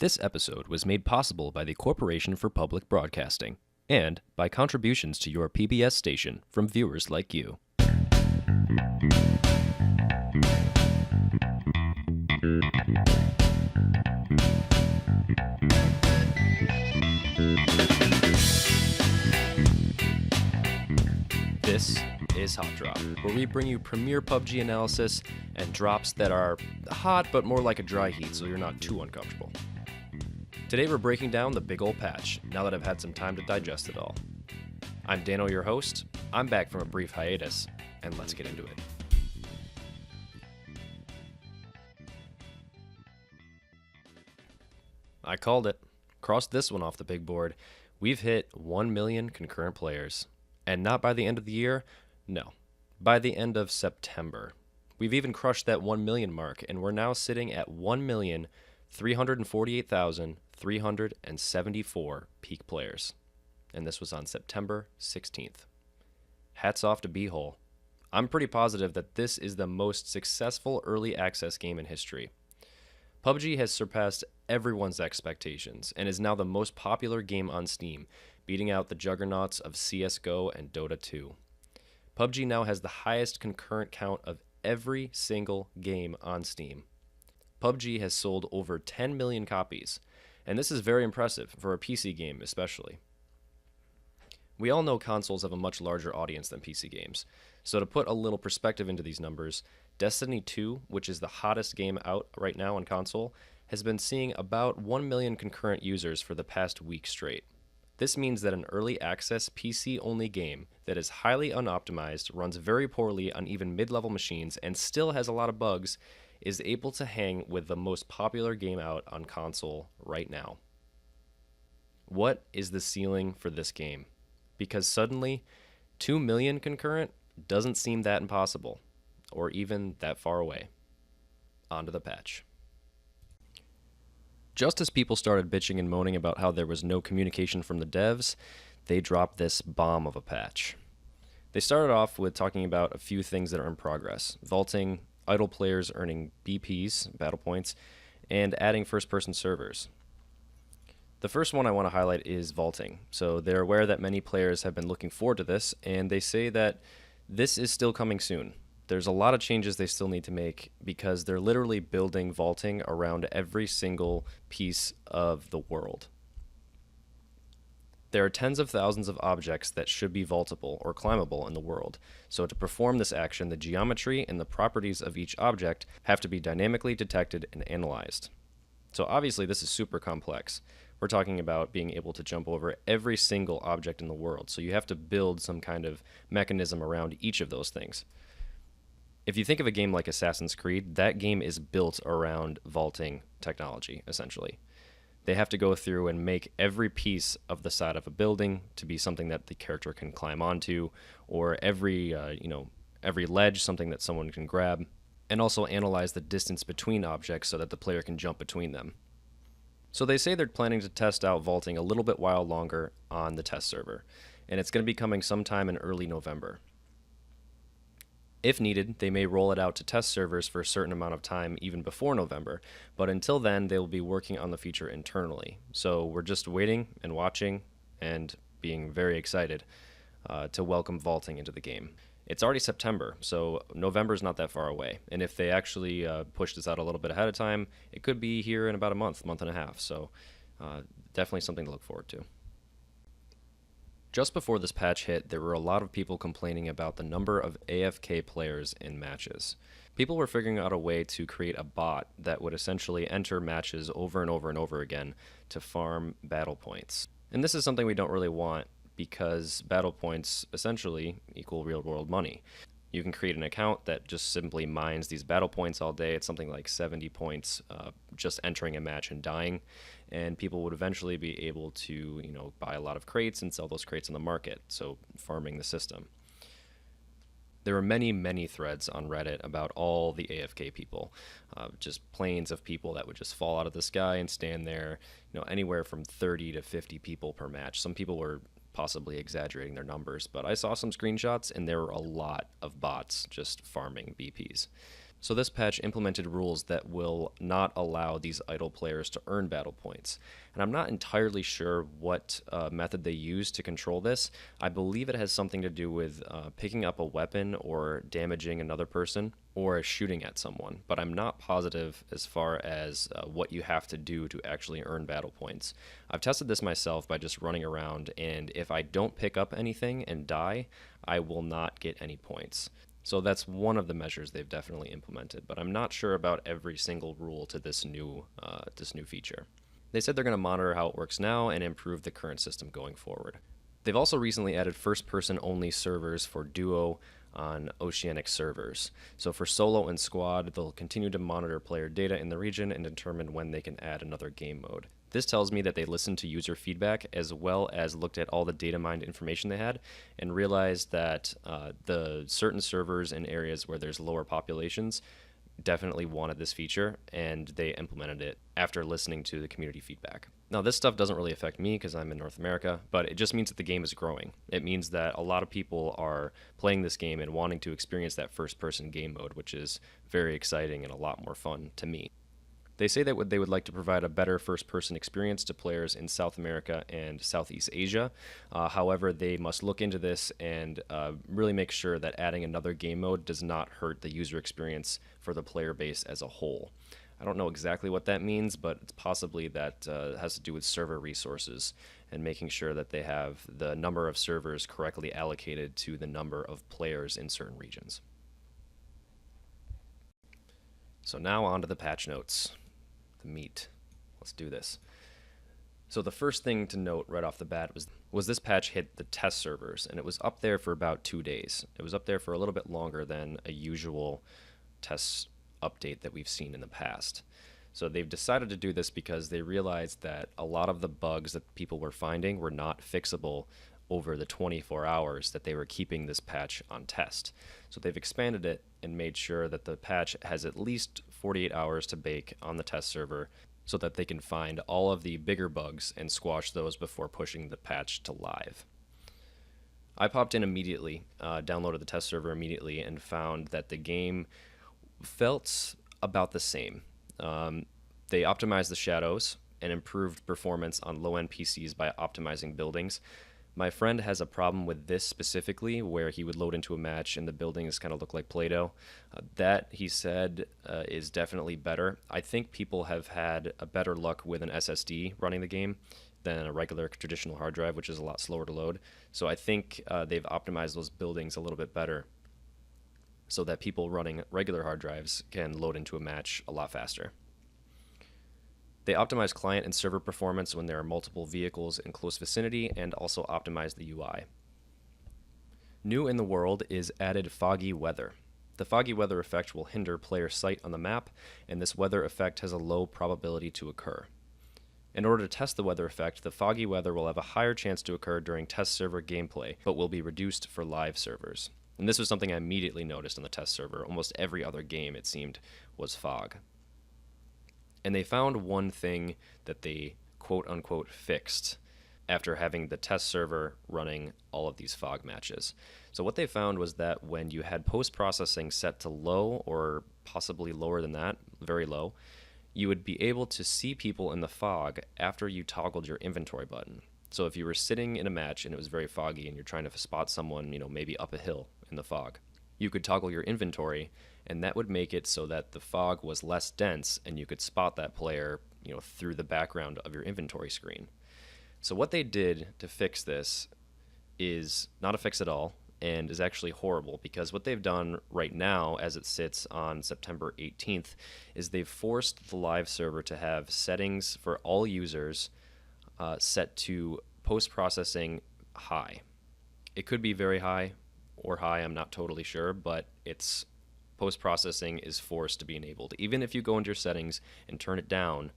This episode was made possible by the Corporation for Public Broadcasting and by contributions to your PBS station from viewers like you. This is Hot Drop, where we bring you premier PUBG analysis and drops that are hot but more like a dry heat so you're not too uncomfortable. Today we're breaking down the big ol' patch, now that I've had some time to digest it all. I'm Dano, your host. I'm back from a brief hiatus, and let's get into it. I called it. Crossed this one off the big board. We've hit 1 million concurrent players. And not by the end of the year, no. By the end of September. We've even crushed that 1 million mark, and we're now sitting at 1,348,374 peak players. And this was on September 16th. Hats off to B-Hole. I'm pretty positive that this is the most successful early access game in history. PUBG has surpassed everyone's expectations and is now the most popular game on Steam, beating out the juggernauts of CSGO and Dota 2. PUBG now has the highest concurrent count of every single game on Steam. PUBG has sold over 10 million copies, and this is very impressive for a PC game especially. We all know consoles have a much larger audience than PC games, so to put a little perspective into these numbers, Destiny 2, which is the hottest game out right now on console, has been seeing about 1 million concurrent users for the past week straight. This means that an early access PC-only game that is highly unoptimized, runs very poorly on even mid-level machines, and still has a lot of bugs, is able to hang with the most popular game out on console right now. What is the ceiling for this game? Because suddenly, 2 million concurrent doesn't seem that impossible, or even that far away. On to the patch. Just as people started bitching and moaning about how there was no communication from the devs, they dropped this bomb of a patch. They started off with talking about a few things that are in progress: vaulting, idle players earning BPs, battle points, and adding first-person servers. The first one I want to highlight is vaulting. So they're aware that many players have been looking forward to this, and they say that this is still coming soon. There's a lot of changes they still need to make because they're literally building vaulting around every single piece of the world. There are tens of thousands of objects that should be vaultable or climbable in the world. So to perform this action, the geometry and the properties of each object have to be dynamically detected and analyzed. So obviously this is super complex. We're talking about being able to jump over every single object in the world. So you have to build some kind of mechanism around each of those things. If you think of a game like Assassin's Creed, that game is built around vaulting technology, essentially. They have to go through and make every piece of the side of a building to be something that the character can climb onto, or every ledge, something that someone can grab, and also analyze the distance between objects so that the player can jump between them. So they say they're planning to test out vaulting a little bit while longer on the test server, and it's going to be coming sometime in early November. If needed, they may roll it out to test servers for a certain amount of time even before November, but until then, they will be working on the feature internally. So we're just waiting and watching and being very excited to welcome vaulting into the game. It's already September, so November is not that far away. And if they actually push this out a little bit ahead of time, it could be here in about a month and a half. So definitely something to look forward to. Just before this patch hit, there were a lot of people complaining about the number of AFK players in matches. People were figuring out a way to create a bot that would essentially enter matches over and over and over again to farm battle points. And this is something we don't really want because battle points essentially equal real-world money. You can create an account that just simply mines these battle points all day. It's something like 70 points just entering a match and dying. And people would eventually be able to, buy a lot of crates and sell those crates on the market, so farming the system. There were many, many threads on Reddit about all the AFK people, just planes of people that would just fall out of the sky and stand there, anywhere from 30 to 50 people per match. Some people were possibly exaggerating their numbers, but I saw some screenshots and there were a lot of bots just farming BPs. So this patch implemented rules that will not allow these idle players to earn battle points. And I'm not entirely sure what method they use to control this. I believe it has something to do with picking up a weapon or damaging another person or shooting at someone, but I'm not positive as far as what you have to do to actually earn battle points. I've tested this myself by just running around, and if I don't pick up anything and die, I will not get any points. So that's one of the measures they've definitely implemented, but I'm not sure about every single rule to this new feature. They said they're going to monitor how it works now and improve the current system going forward. They've also recently added first-person only servers for duo on oceanic servers. So for solo and squad, they'll continue to monitor player data in the region and determine when they can add another game mode. This tells me that they listened to user feedback as well as looked at all the data mined information they had and realized that the certain servers in areas where there's lower populations definitely wanted this feature, and they implemented it after listening to the community feedback. Now, this stuff doesn't really affect me because I'm in North America, but it just means that the game is growing. It means that a lot of people are playing this game and wanting to experience that first-person game mode, which is very exciting and a lot more fun to me. They say that they would like to provide a better first-person experience to players in South America and Southeast Asia. However, they must look into this and really make sure that adding another game mode does not hurt the user experience for the player base as a whole. I don't know exactly what that means, but it's possibly that has to do with server resources and making sure that they have the number of servers correctly allocated to the number of players in certain regions. So now on to the patch notes. The meat. Let's do this. So the first thing to note right off the bat was this patch hit the test servers, and it was up there for about 2 days. It was up there for a little bit longer than a usual test update that we've seen in the past. So they've decided to do this because they realized that a lot of the bugs that people were finding were not fixable over the 24 hours that they were keeping this patch on test. So they've expanded it and made sure that the patch has at least 48 hours to bake on the test server so that they can find all of the bigger bugs and squash those before pushing the patch to live. I popped in immediately, downloaded the test server immediately, and found that the game felt about the same. They optimized the shadows and improved performance on low-end PCs by optimizing buildings. My friend has a problem with this specifically, where he would load into a match and the buildings kind of look like Play-Doh. That, he said, is definitely better. I think people have had a better luck with an SSD running the game than a regular traditional hard drive, which is a lot slower to load. So I think they've optimized those buildings a little bit better so that people running regular hard drives can load into a match a lot faster. They optimize client and server performance when there are multiple vehicles in close vicinity and also optimize the UI. New in the world is added foggy weather. The foggy weather effect will hinder player sight on the map, and this weather effect has a low probability to occur. In order to test the weather effect, the foggy weather will have a higher chance to occur during test server gameplay, but will be reduced for live servers. And this was something I immediately noticed on the test server. Almost every other game, it seemed, was fog. And they found one thing that they quote-unquote fixed after having the test server running all of these fog matches. So what they found was that when you had post-processing set to low, or possibly lower than that, very low, you would be able to see people in the fog after you toggled your inventory button. So if you were sitting in a match and it was very foggy and you're trying to spot someone, maybe up a hill in the fog, you could toggle your inventory, and that would make it so that the fog was less dense and you could spot that player, through the background of your inventory screen. So what they did to fix this is not a fix at all and is actually horrible, because what they've done right now, as it sits on September 18th, is they've forced the live server to have settings for all users set to post-processing high. It could be very high or high, I'm not totally sure, but it's post-processing is forced to be enabled. Even if you go into your settings and turn it down,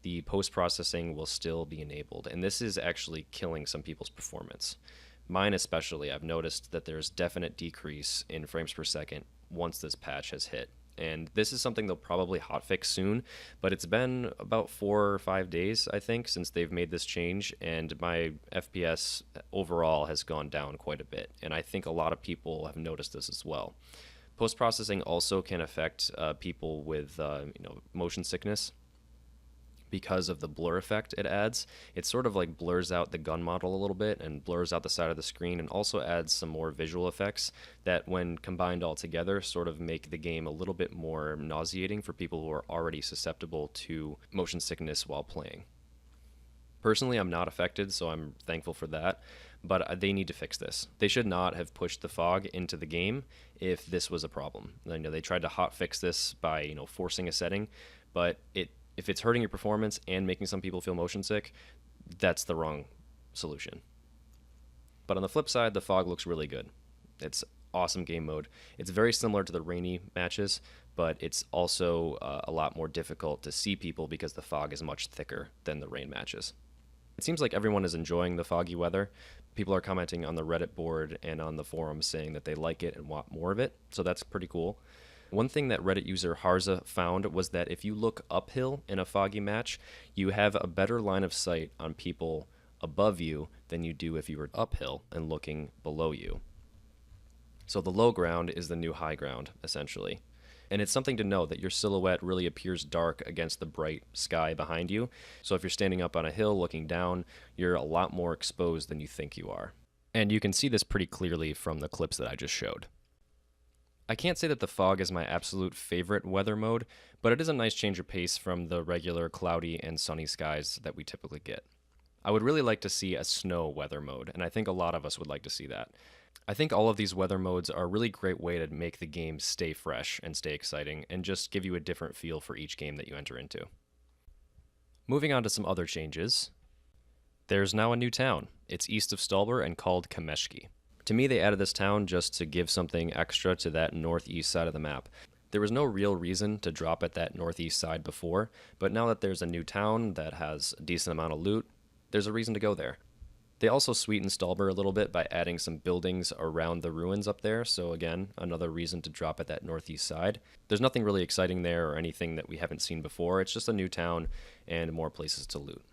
the post-processing will still be enabled. And this is actually killing some people's performance. Mine especially, I've noticed that there's definite decrease in frames per second once this patch has hit. And this is something they'll probably hotfix soon, but it's been about 4 or 5 days, I think, since they've made this change, and my FPS overall has gone down quite a bit. And I think a lot of people have noticed this as well. Post-processing also can affect people with motion sickness because of the blur effect it adds. It sort of like blurs out the gun model a little bit and blurs out the side of the screen, and also adds some more visual effects that, when combined all together, sort of make the game a little bit more nauseating for people who are already susceptible to motion sickness while playing. Personally, I'm not affected, so I'm thankful for that, but they need to fix this. They should not have pushed the fog into the game if this was a problem. I know they tried to hot fix this by, forcing a setting, but if it's hurting your performance and making some people feel motion sick, that's the wrong solution. But on the flip side, the fog looks really good. It's awesome game mode. It's very similar to the rainy matches, but it's also a lot more difficult to see people because the fog is much thicker than the rain matches. It seems like everyone is enjoying the foggy weather. People are commenting on the Reddit board and on the forums saying that they like it and want more of it, so that's pretty cool. One thing that Reddit user Harza found was that if you look uphill in a foggy match, you have a better line of sight on people above you than you do if you were uphill and looking below you. So the low ground is the new high ground, essentially. And it's something to know that your silhouette really appears dark against the bright sky behind you. So if you're standing up on a hill looking down, you're a lot more exposed than you think you are. And you can see this pretty clearly from the clips that I just showed. I can't say that the fog is my absolute favorite weather mode, but it is a nice change of pace from the regular cloudy and sunny skies that we typically get. I would really like to see a snow weather mode, and I think a lot of us would like to see that. I think all of these weather modes are a really great way to make the game stay fresh and stay exciting, and just give you a different feel for each game that you enter into. Moving on to some other changes. There's now a new town. It's east of Stolber and called Kameshki. To me, they added this town just to give something extra to that northeast side of the map. There was no real reason to drop at that northeast side before, but now that there's a new town that has a decent amount of loot, there's a reason to go there. They also sweetened Stolber a little bit by adding some buildings around the ruins up there, so again, another reason to drop at that northeast side. There's nothing really exciting there or anything that we haven't seen before. It's just a new town and more places to loot.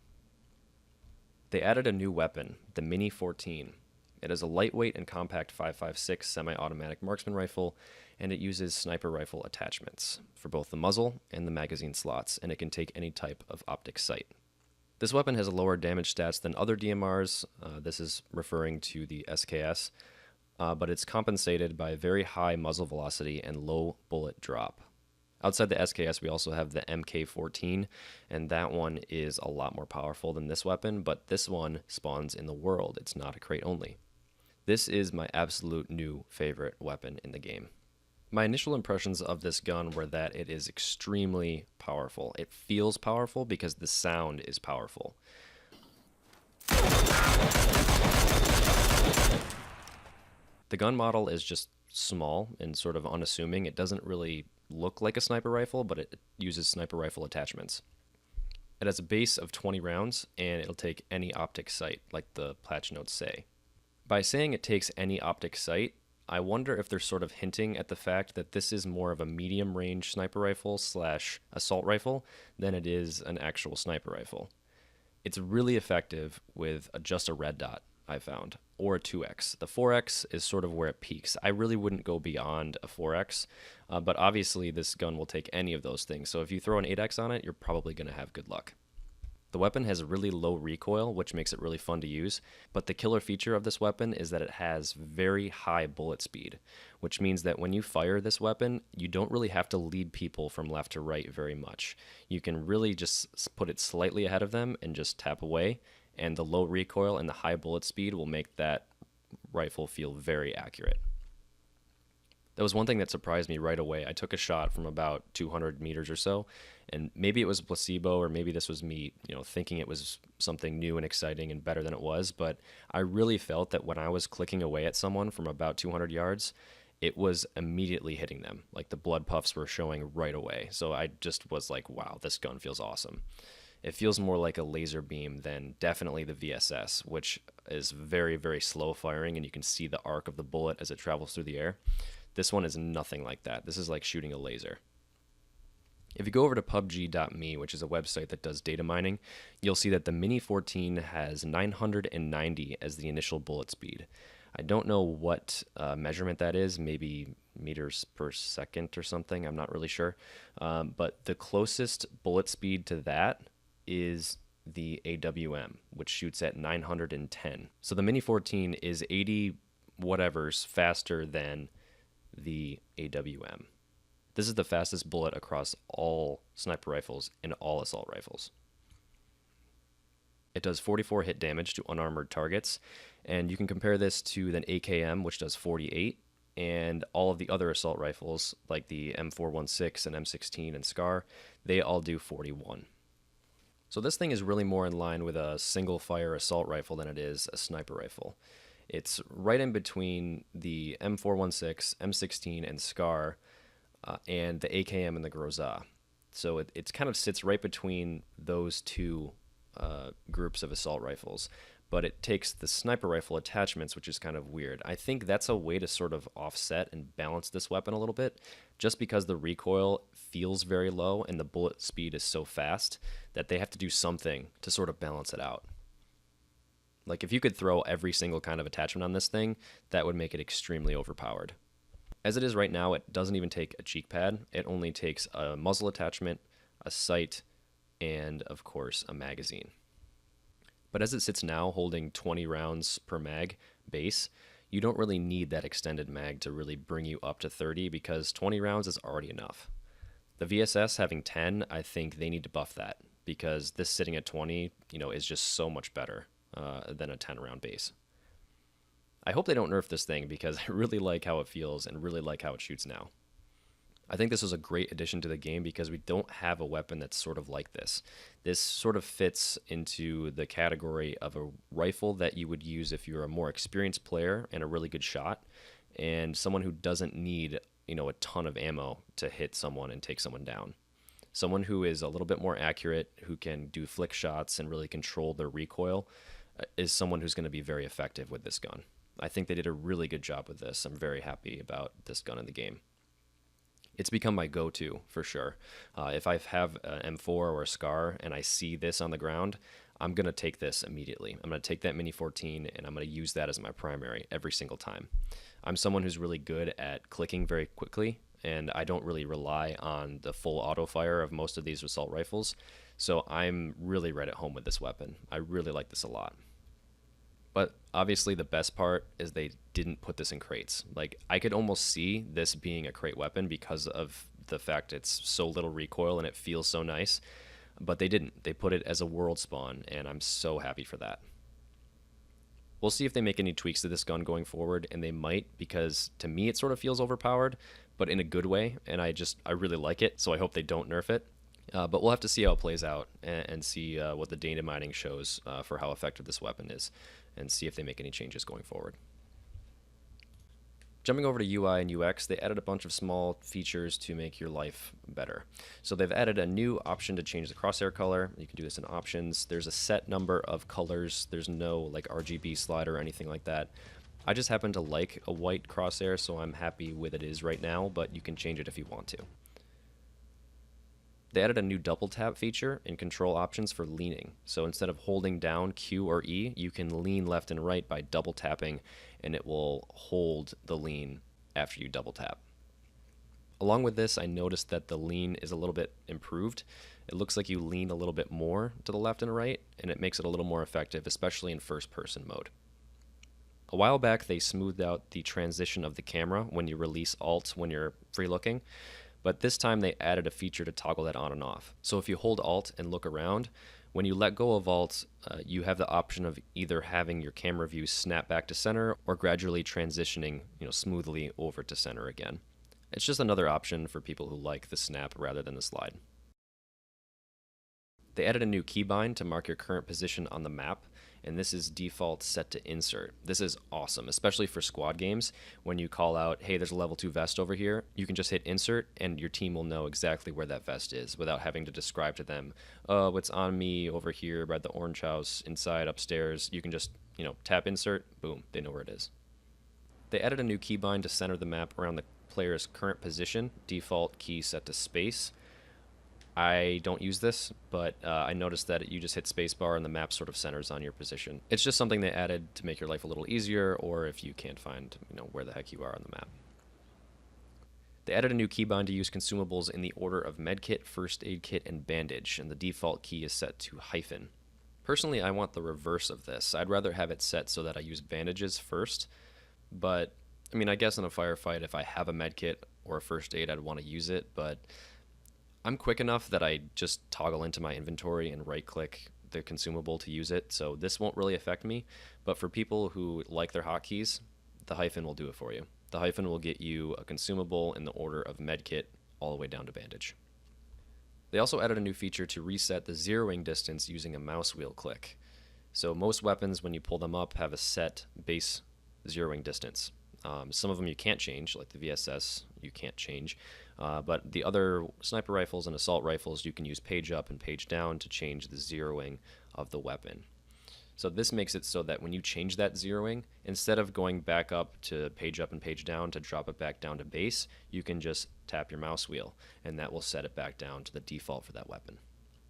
They added a new weapon, the Mini 14. It is a lightweight and compact 5.56 semi-automatic marksman rifle, and it uses sniper rifle attachments for both the muzzle and the magazine slots, and it can take any type of optic sight. This weapon has lower damage stats than other DMRs. This is referring to the SKS, but it's compensated by very high muzzle velocity and low bullet drop. Outside the SKS, we also have the MK14, and that one is a lot more powerful than this weapon, but this one spawns in the world. It's not a crate only. This is my absolute new favorite weapon in the game. My initial impressions of this gun were that it is extremely powerful. It feels powerful because the sound is powerful. The gun model is just small and sort of unassuming. It doesn't really look like a sniper rifle, but it uses sniper rifle attachments. It has a base of 20 rounds, and it'll take any optic sight, like the patch notes say. By saying it takes any optic sight, I wonder if they're sort of hinting at the fact that this is more of a medium-range sniper rifle / assault rifle than it is an actual sniper rifle. It's really effective with just a red dot, I found, or a 2x. The 4x is sort of where it peaks. I really wouldn't go beyond a 4x, but obviously this gun will take any of those things, so if you throw an 8x on it, you're probably going to have good luck. The weapon has really low recoil, which makes it really fun to use, but the killer feature of this weapon is that it has very high bullet speed, which means that when you fire this weapon, you don't really have to lead people from left to right very much. You can really just put it slightly ahead of them and just tap away, and the low recoil and the high bullet speed will make that rifle feel very accurate. That was one thing that surprised me right away. I took a shot from about 200 meters or so, and maybe it was a placebo, or maybe this was me, thinking it was something new and exciting and better than it was, but I really felt that when I was clicking away at someone from about 200 yards, it was immediately hitting them. Like the blood puffs were showing right away. So I just was like, wow, this gun feels awesome. It feels more like a laser beam than definitely the VSS, which is very, very slow firing, and you can see the arc of the bullet as it travels through the air. This one is nothing like that. This is like shooting a laser. If you go over to PUBG.me, which is a website that does data mining, you'll see that the Mini 14 has 990 as the initial bullet speed. I don't know what measurement that is, maybe meters per second or something. I'm not really sure. But the closest bullet speed to that is the AWM, which shoots at 910. So the Mini 14 is 80 whatevers faster than the AWM. This is the fastest bullet across all sniper rifles and all assault rifles. It does 44 hit damage to unarmored targets, and you can compare this to the AKM, which does 48, and all of the other assault rifles, like the M416 and M16 and SCAR, they all do 41. So this thing is really more in line with a single-fire assault rifle than it is a sniper rifle. It's right in between the M416, M16, and SCAR, and the AKM and the Groza. So it kind of sits right between those two groups of assault rifles, but it takes the sniper rifle attachments, which is kind of weird. I think that's a way to sort of offset and balance this weapon a little bit, just because the recoil feels very low and the bullet speed is so fast that they have to do something to sort of balance it out. Like, if you could throw every single kind of attachment on this thing, that would make it extremely overpowered. As it is right now, it doesn't even take a cheek pad. It only takes a muzzle attachment, a sight, and of course a magazine. But as it sits now, holding 20 rounds per mag base, you don't really need that extended mag to really bring you up to 30, because 20 rounds is already enough. The VSS having 10, I think they need to buff that, because this sitting at 20, is just so much better than a 10 round base. I hope they don't nerf this thing, because I really like how it feels and really like how it shoots now. I think this was a great addition to the game because we don't have a weapon that's sort of like this. This sort of fits into the category of a rifle that you would use if you're a more experienced player and a really good shot, and someone who doesn't need, a ton of ammo to hit someone and take someone down. Someone who is a little bit more accurate, who can do flick shots and really control their recoil, is someone who's going to be very effective with this gun. I think they did a really good job with this. I'm very happy about this gun in the game. It's become my go-to for sure. If I have an M4 or a SCAR and I see this on the ground, I'm going to take this immediately. I'm going to take that Mini 14 and I'm going to use that as my primary every single time. I'm someone who's really good at clicking very quickly, and I don't really rely on the full auto fire of most of these assault rifles, so I'm really right at home with this weapon. I really like this a lot. But obviously the best part is they didn't put this in crates. Like, I could almost see this being a crate weapon because of the fact it's so little recoil and it feels so nice, but they didn't. They put it as a world spawn, and I'm so happy for that. We'll see if they make any tweaks to this gun going forward, and they might, because to me it sort of feels overpowered, but in a good way, and I really like it, so I hope they don't nerf it. But we'll have to see how it plays out and see what the data mining shows for how effective this weapon is, and see if they make any changes going forward. Jumping over to UI and UX, they added a bunch of small features to make your life better. So they've added a new option to change the crosshair color. You can do this in options. There's a set number of colors. There's no like RGB slider or anything like that. I just happen to like a white crosshair, so I'm happy with it is right now, but you can change it if you want to. They added a new double tap feature in control options for leaning. So instead of holding down Q or E, you can lean left and right by double tapping, and it will hold the lean after you double tap. Along with this, I noticed that the lean is a little bit improved. It looks like you lean a little bit more to the left and right, and it makes it a little more effective, especially in first-person mode. A while back, they smoothed out the transition of the camera when you release Alt when you're free looking, but this time they added a feature to toggle that on and off. So if you hold Alt and look around, when you let go of Alt, you have the option of either having your camera view snap back to center or gradually transitioning, smoothly over to center again. It's just another option for people who like the snap rather than the slide. They added a new keybind to mark your current position on the map, and this is default set to insert. This is awesome, especially for squad games. When you call out, hey, there's a level 2 vest over here, you can just hit insert and your team will know exactly where that vest is without having to describe to them, oh, it's on me over here by the orange house, inside, upstairs. You can just, tap insert, boom, they know where it is. They added a new keybind to center the map around the player's current position, default key set to space. I don't use this, but I noticed that you just hit spacebar and the map sort of centers on your position. It's just something they added to make your life a little easier, or if you can't find, where the heck you are on the map. They added a new keybind to use consumables in the order of medkit, first aid kit, and bandage, and the default key is set to hyphen. Personally, I want the reverse of this. I'd rather have it set so that I use bandages first, but I mean, I guess in a firefight, if I have a medkit or a first aid, I'd want to use it, but I'm quick enough that I just toggle into my inventory and right click the consumable to use it, so this won't really affect me. But for people who like their hotkeys, the hyphen will do it for you. The hyphen will get you a consumable in the order of medkit all the way down to bandage. They also added a new feature to reset the zeroing distance using a mouse wheel click. So most weapons, when you pull them up, have a set base zeroing distance. Some of them you can't change, like the VSS, you can't change. But the other sniper rifles and assault rifles, you can use page up and page down to change the zeroing of the weapon. So this makes it so that when you change that zeroing, instead of going back up and page down to drop it back down to base, you can just tap your mouse wheel, and that will set it back down to the default for that weapon.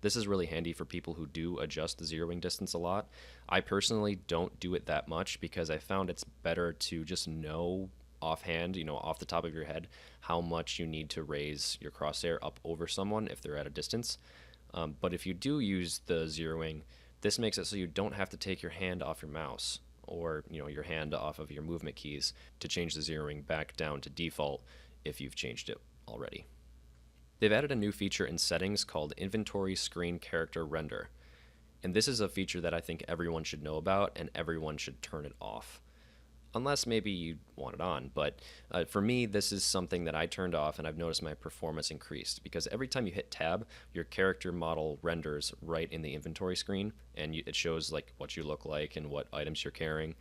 This is really handy for people who do adjust the zeroing distance a lot. I personally don't do it that much because I found it's better to just know offhand, off the top of your head, how much you need to raise your crosshair up over someone if they're at a distance. But if you do use the zeroing, this makes it so you don't have to take your hand off your mouse or your hand off of your movement keys to change the zeroing back down to default if you've changed it already. They've added a new feature in settings called Inventory Screen Character Render. And this is a feature that I think everyone should know about and everyone should turn it off. Unless maybe you want it on, but for me, this is something that I turned off and I've noticed my performance increased because every time you hit tab, your character model renders right in the inventory screen and it shows like what you look like and what items you're carrying.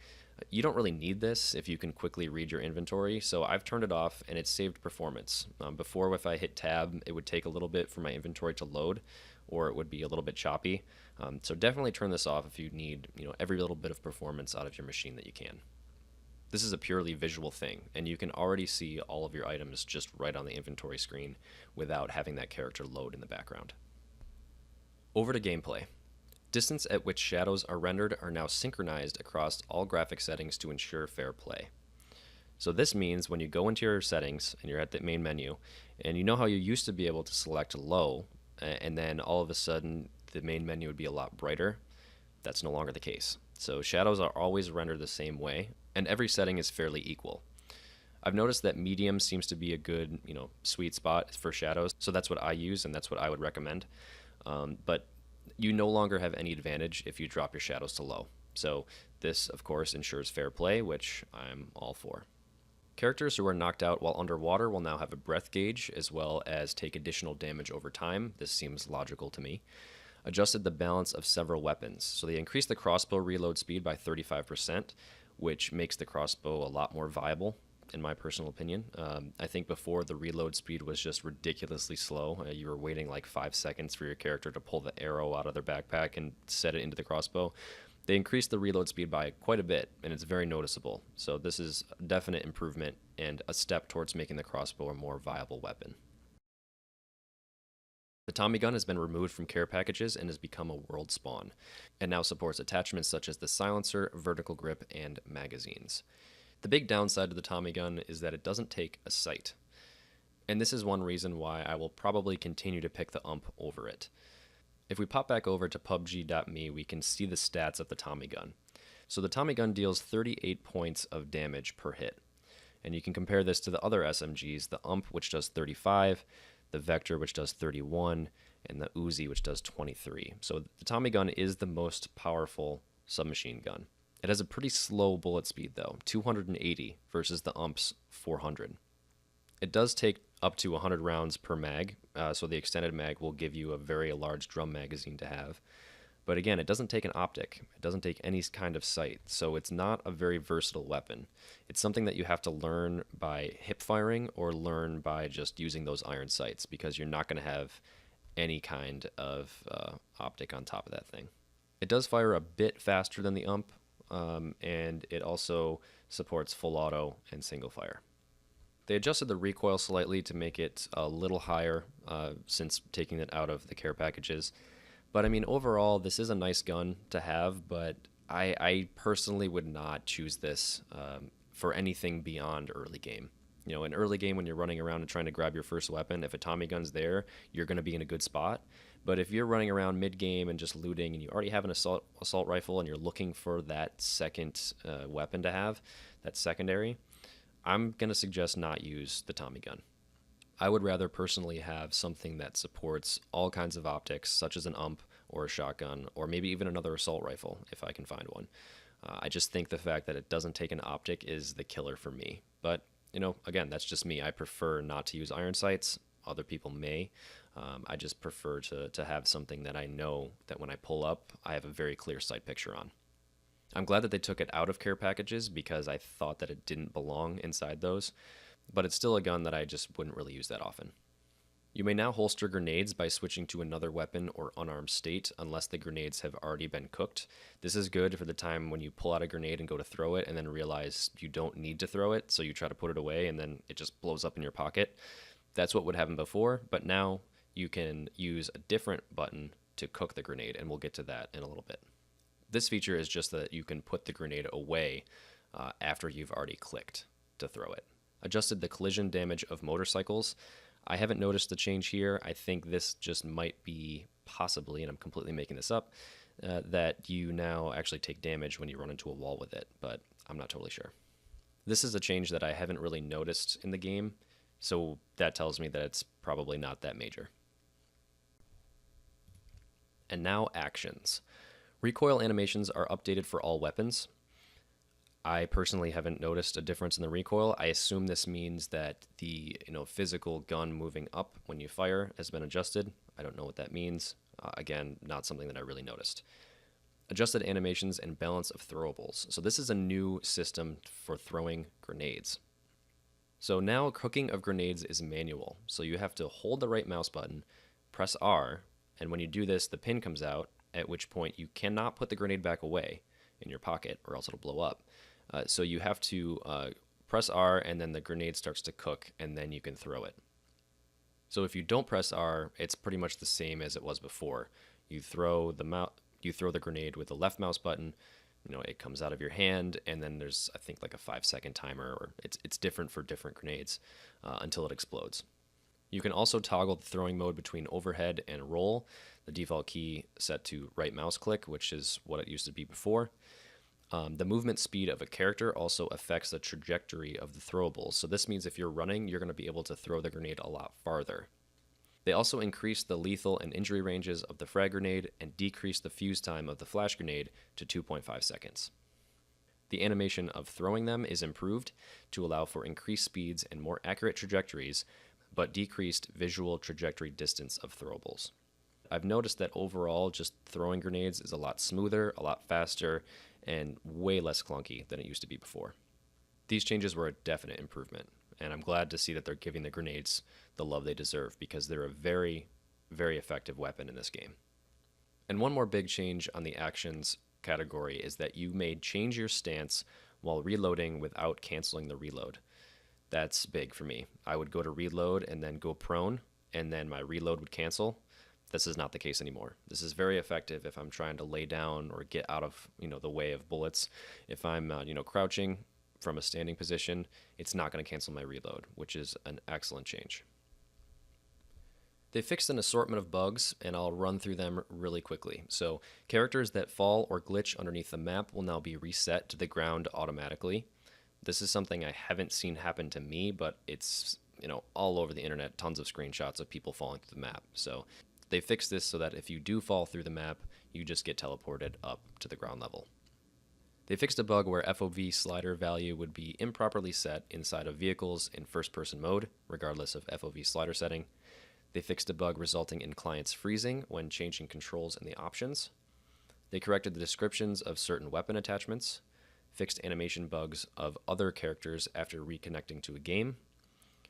You don't really need this if you can quickly read your inventory, so I've turned it off and it's saved performance. Before, if I hit tab, it would take a little bit for my inventory to load or it would be a little bit choppy. So definitely turn this off if you need every little bit of performance out of your machine that you can. This is a purely visual thing, and you can already see all of your items just right on the inventory screen without having that character load in the background. Over to gameplay. Distance at which shadows are rendered are now synchronized across all graphic settings to ensure fair play. So this means when you go into your settings and you're at the main menu, and you know how you used to be able to select low, and then all of a sudden the main menu would be a lot brighter, that's no longer the case. So shadows are always rendered the same way, and every setting is fairly equal. I've noticed that medium seems to be a good, sweet spot for shadows, so that's what I use and that's what I would recommend. But you no longer have any advantage if you drop your shadows to low. So this, of course, ensures fair play, which I'm all for. Characters who are knocked out while underwater will now have a breath gauge, as well as take additional damage over time. This seems logical to me. Adjusted the balance of several weapons. So they increased the crossbow reload speed by 35%, which makes the crossbow a lot more viable, in my personal opinion. I think before the reload speed was just ridiculously slow. You were waiting like 5 seconds for your character to pull the arrow out of their backpack and set it into the crossbow. They increased the reload speed by quite a bit, and it's very noticeable. So this is a definite improvement and a step towards making the crossbow a more viable weapon. The Tommy gun has been removed from care packages and has become a world spawn. It now supports attachments such as the silencer, vertical grip, and magazines. The big downside to the Tommy gun is that it doesn't take a sight. And this is one reason why I will probably continue to pick the UMP over it. If we pop back over to PUBG.me, we can see the stats of the Tommy gun. So the Tommy gun deals 38 points of damage per hit. And you can compare this to the other SMGs, the UMP, which does 35, the Vector, which does 31, and the Uzi, which does 23. So the Tommy gun is the most powerful submachine gun. It has a pretty slow bullet speed, though, 280 versus the UMP's 400. It does take up to 100 rounds per mag, so the extended mag will give you a very large drum magazine to have. But again, it doesn't take an optic. It doesn't take any kind of sight, so it's not a very versatile weapon. It's something that you have to learn by hip firing or learn by just using those iron sights, because you're not going to have any kind of optic on top of that thing. It does fire a bit faster than the UMP, and it also supports full auto and single fire. They adjusted the recoil slightly to make it a little higher since taking it out of the care packages. But I mean, overall, this is a nice gun to have, but I personally would not choose this for anything beyond early game. In early game when you're running around and trying to grab your first weapon, if a Tommy gun's there, you're going to be in a good spot. But if you're running around mid-game and just looting and you already have an assault rifle and you're looking for that second weapon to have, that secondary, I'm going to suggest not use the Tommy gun. I would rather personally have something that supports all kinds of optics, such as an ump or a shotgun, or maybe even another assault rifle if I can find one. I just think the fact that it doesn't take an optic is the killer for me. But, again, that's just me. I prefer not to use iron sights. Other people may. I just prefer to have something that I know that when I pull up, I have a very clear sight picture on. I'm glad that they took it out of care packages because I thought that it didn't belong inside those, but it's still a gun that I just wouldn't really use that often. You may now holster grenades by switching to another weapon or unarmed state unless the grenades have already been cooked. This is good for the time when you pull out a grenade and go to throw it and then realize you don't need to throw it, so you try to put it away and then it just blows up in your pocket. That's what would happen before, but now you can use a different button to cook the grenade, and we'll get to that in a little bit. This feature is just that you can put the grenade away after you've already clicked to throw it. Adjusted the collision damage of motorcycles. I haven't noticed the change here. I think this just might be possibly, and I'm completely making this up, that you now actually take damage when you run into a wall with it, but I'm not totally sure. This is a change that I haven't really noticed in the game, so that tells me that it's probably not that major. And now actions. Recoil animations are updated for all weapons. I personally haven't noticed a difference in the recoil. I assume this means that the physical gun moving up when you fire has been adjusted. I don't know what that means. Again, not something that I really noticed. Adjusted animations and balance of throwables. So this is a new system for throwing grenades. So now cooking of grenades is manual. So you have to hold the right mouse button, press R, and when you do this, the pin comes out, at which point you cannot put the grenade back away in your pocket or else it'll blow up. So you have to press R and then the grenade starts to cook and then you can throw it. So if you don't press R, it's pretty much the same as it was before. You throw the grenade with the left mouse button, it comes out of your hand, and then there's, I think, like a 5-second timer, or it's different for different grenades until it explodes. You can also toggle the throwing mode between overhead and roll, the default key set to right mouse click, which is what it used to be before. The movement speed of a character also affects the trajectory of the throwables. So this means if you're running, you're going to be able to throw the grenade a lot farther. They also increased the lethal and injury ranges of the frag grenade and decreased the fuse time of the flash grenade to 2.5 seconds. The animation of throwing them is improved to allow for increased speeds and more accurate trajectories, but decreased visual trajectory distance of throwables. I've noticed that overall, just throwing grenades is a lot smoother, a lot faster, and way less clunky than it used to be before. These changes were a definite improvement, and I'm glad to see that they're giving the grenades the love they deserve because they're a very, very effective weapon in this game. And one more big change on the actions category is that you may change your stance while reloading without canceling the reload. That's big for me. I would go to reload and then go prone, and then my reload would cancel. This is not the case anymore. This is very effective if I'm trying to lay down or get out of the way of bullets. If I'm crouching from a standing position, it's not going to cancel my reload, which is an excellent change. They fixed an assortment of bugs, and I'll run through them really quickly. So characters that fall or glitch underneath the map will now be reset to the ground automatically. This is something I haven't seen happen to me, but it's all over the internet, tons of screenshots of people falling through the map. So they fixed this so that if you do fall through the map, you just get teleported up to the ground level. They fixed a bug where FOV slider value would be improperly set inside of vehicles in first-person mode, regardless of FOV slider setting. They fixed a bug resulting in clients freezing when changing controls in the options. They corrected the descriptions of certain weapon attachments, fixed animation bugs of other characters after reconnecting to a game,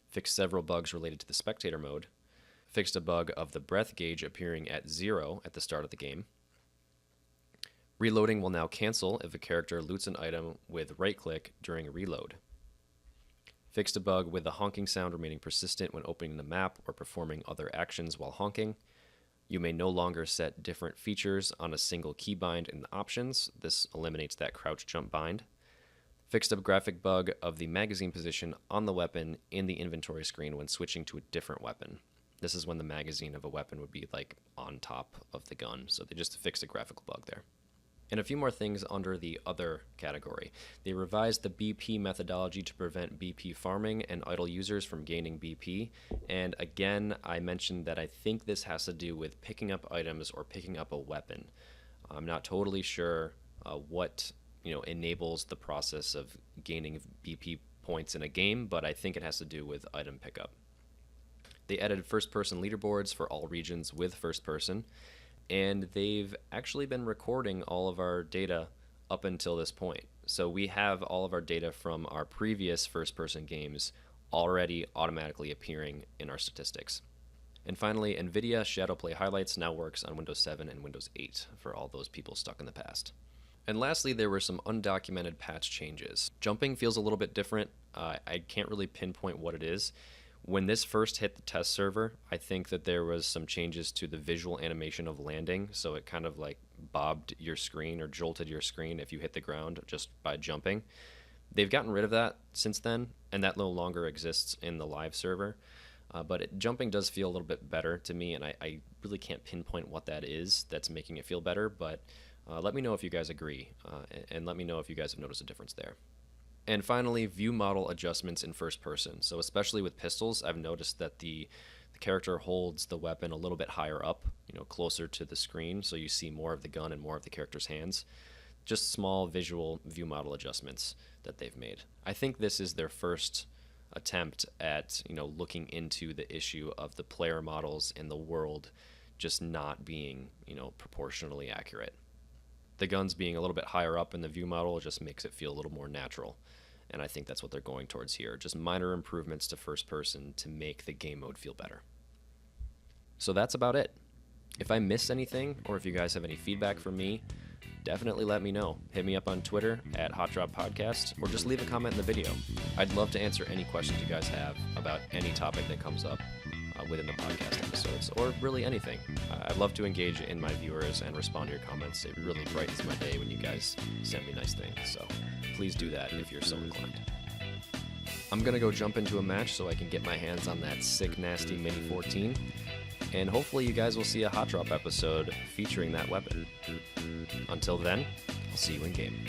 fixed several bugs related to the spectator mode, fixed a bug of the breath gauge appearing at 0 at the start of the game. Reloading will now cancel if a character loots an item with right-click during a reload. Fixed a bug with the honking sound remaining persistent when opening the map or performing other actions while honking. You may no longer set different features on a single keybind in the options. This eliminates that crouch jump bind. Fixed a graphic bug of the magazine position on the weapon in the inventory screen when switching to a different weapon. This is when the magazine of a weapon would be like on top of the gun, so they just fixed a graphical bug there. And a few more things under the other category. They revised the BP methodology to prevent BP farming and idle users from gaining BP. And again, I mentioned that I think this has to do with picking up items or picking up a weapon. I'm not totally sure what enables the process of gaining BP points in a game, but I think it has to do with item pickup. They added first-person leaderboards for all regions with first person. And they've actually been recording all of our data up until this point. So we have all of our data from our previous first-person games already automatically appearing in our statistics. And finally, NVIDIA Shadowplay Highlights now works on Windows 7 and Windows 8 for all those people stuck in the past. And lastly, there were some undocumented patch changes. Jumping feels a little bit different. I can't really pinpoint what it is. When this first hit the test server, I think that there was some changes to the visual animation of landing, so it kind of like bobbed your screen or jolted your screen if you hit the ground just by jumping. They've gotten rid of that since then, and that no longer exists in the live server. But jumping does feel a little bit better to me, and I really can't pinpoint what that is that's making it feel better, but let me know if you guys agree, and let me know if you guys have noticed a difference there. And finally, view model adjustments in first person. So especially with pistols, I've noticed that the character holds the weapon a little bit higher up, closer to the screen, so you see more of the gun and more of the character's hands. Just small visual view model adjustments that they've made. I think this is their first attempt at, looking into the issue of the player models in the world just not being, proportionally accurate. The guns being a little bit higher up in the view model just makes it feel a little more natural. And I think that's what they're going towards here. Just minor improvements to first person to make the game mode feel better. So that's about it. If I missed anything, or if you guys have any feedback for me, definitely let me know. Hit me up on Twitter at HOTDROP Podcast, or just leave a comment in the video. I'd love to answer any questions you guys have about any topic that comes up within the podcast episodes, or really anything. I'd love to engage in my viewers and respond to your comments. It really brightens my day when you guys send me nice things, so please do that if you're so inclined. I'm going to go jump into a match so I can get my hands on that sick, nasty Mini 14, and hopefully you guys will see a Hot Drop episode featuring that weapon. Until then, I'll see you in game.